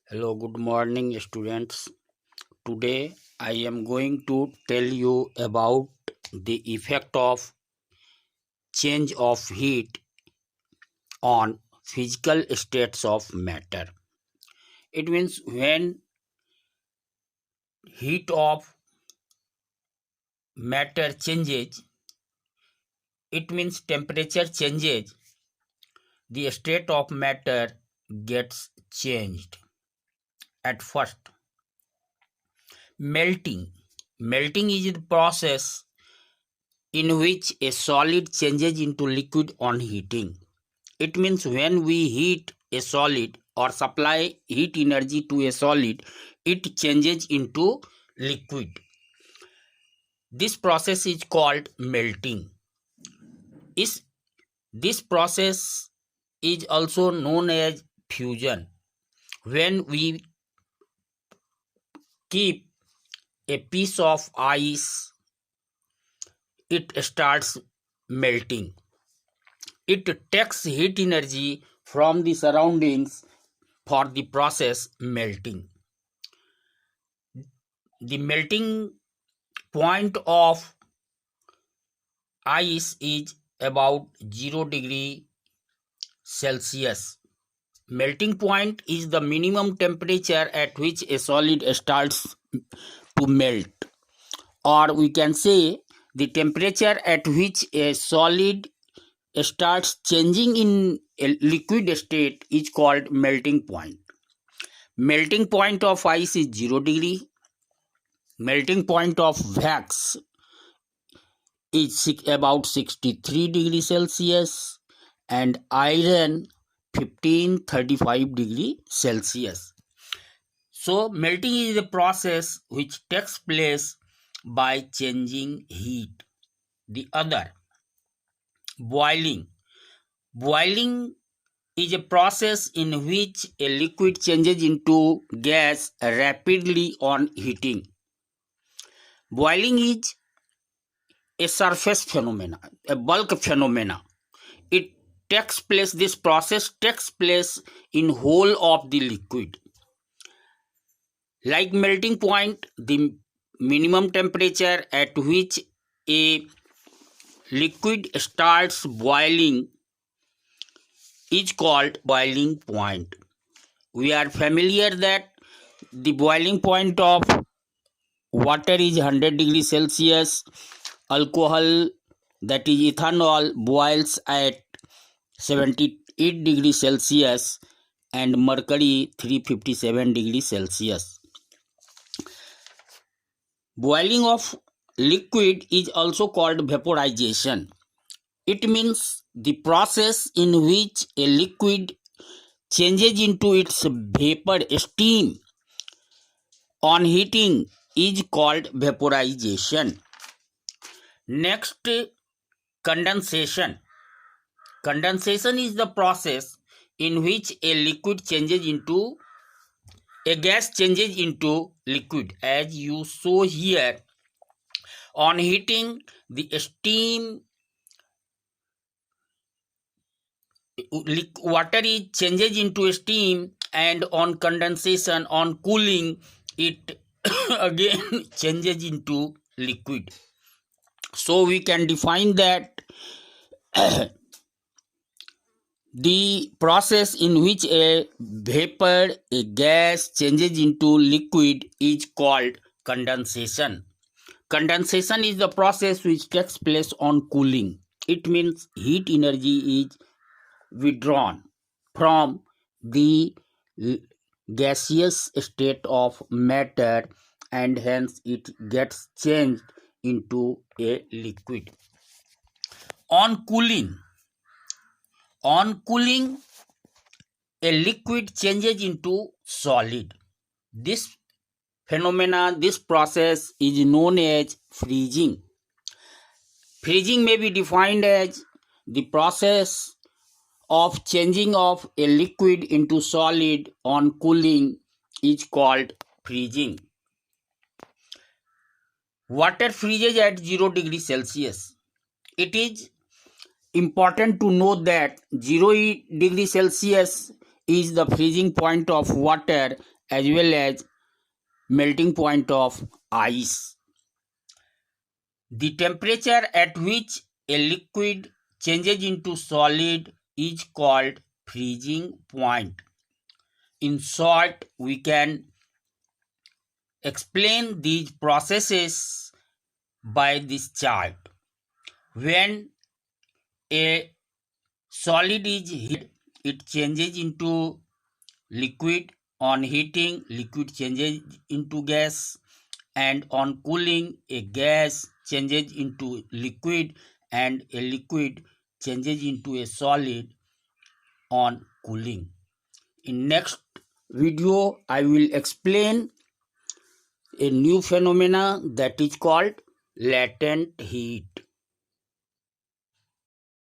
Hello, good morning, students. Today I am going to tell you about the effect of change of heat on physical states of matter. It means when heat of matter changes, it means temperature changes, the state of matter gets changed. At first, melting. Melting is the process in which a solid changes into liquid on heating. It means when we heat a solid or supply heat energy to a solid, it changes into liquid. This process is called melting. Is this process is also known as fusion. When we keep a piece of ice, it starts melting. It takes heat energy from the surroundings for the process melting. The melting point of ice is about 0 degree Celsius. Melting point is the minimum temperature at which a solid starts to melt, or we can say the temperature at which a solid starts changing in a liquid state is called melting point. Melting point of ice is 0 degree. Melting point of wax is about 63 degrees Celsius, and iron 1535 degree Celsius. So melting is a process which takes place by changing heat. The other, boiling. Boiling is a process in which a liquid changes into gas rapidly on heating. Boiling is a surface phenomena, a bulk phenomena. It takes place, this process takes place in whole of the liquid. Like melting point, the minimum temperature at which a liquid starts boiling is called boiling point. We are familiar that the boiling point of water is 100 degrees Celsius. Alcohol, that is ethanol, boils at 78 degrees Celsius, and mercury 357 degrees Celsius. Boiling of liquid is also called vaporization. It means the process in which a liquid changes into its vapor steam on heating is called vaporization. Next, condensation. Condensation is the process in which a liquid changes into a gas changes into liquid. As you saw here, on heating, the steam water is changes into steam, and on condensation, on cooling, it again changes into liquid. So we can define that the process in which a vapor, a gas changes into liquid is called condensation. Condensation is the process which takes place on cooling. It means heat energy is withdrawn from the gaseous state of matter, and hence it gets changed into a liquid. On cooling, a liquid changes into solid. This phenomena, this process is known as freezing. Freezing may be defined as the process of changing of a liquid into solid on cooling is called freezing. Water freezes at 0 degrees Celsius. It is important to note that 0 degrees Celsius is the freezing point of water, as well as melting point of ice. The temperature at which a liquid changes into solid is called freezing point. In short, we can explain these processes by this chart. When a solid is heated, it changes into liquid. On heating, liquid changes into gas, and on cooling, a gas changes into liquid and a liquid changes into a solid on cooling. In next video, I will explain a new phenomena that is called latent heat.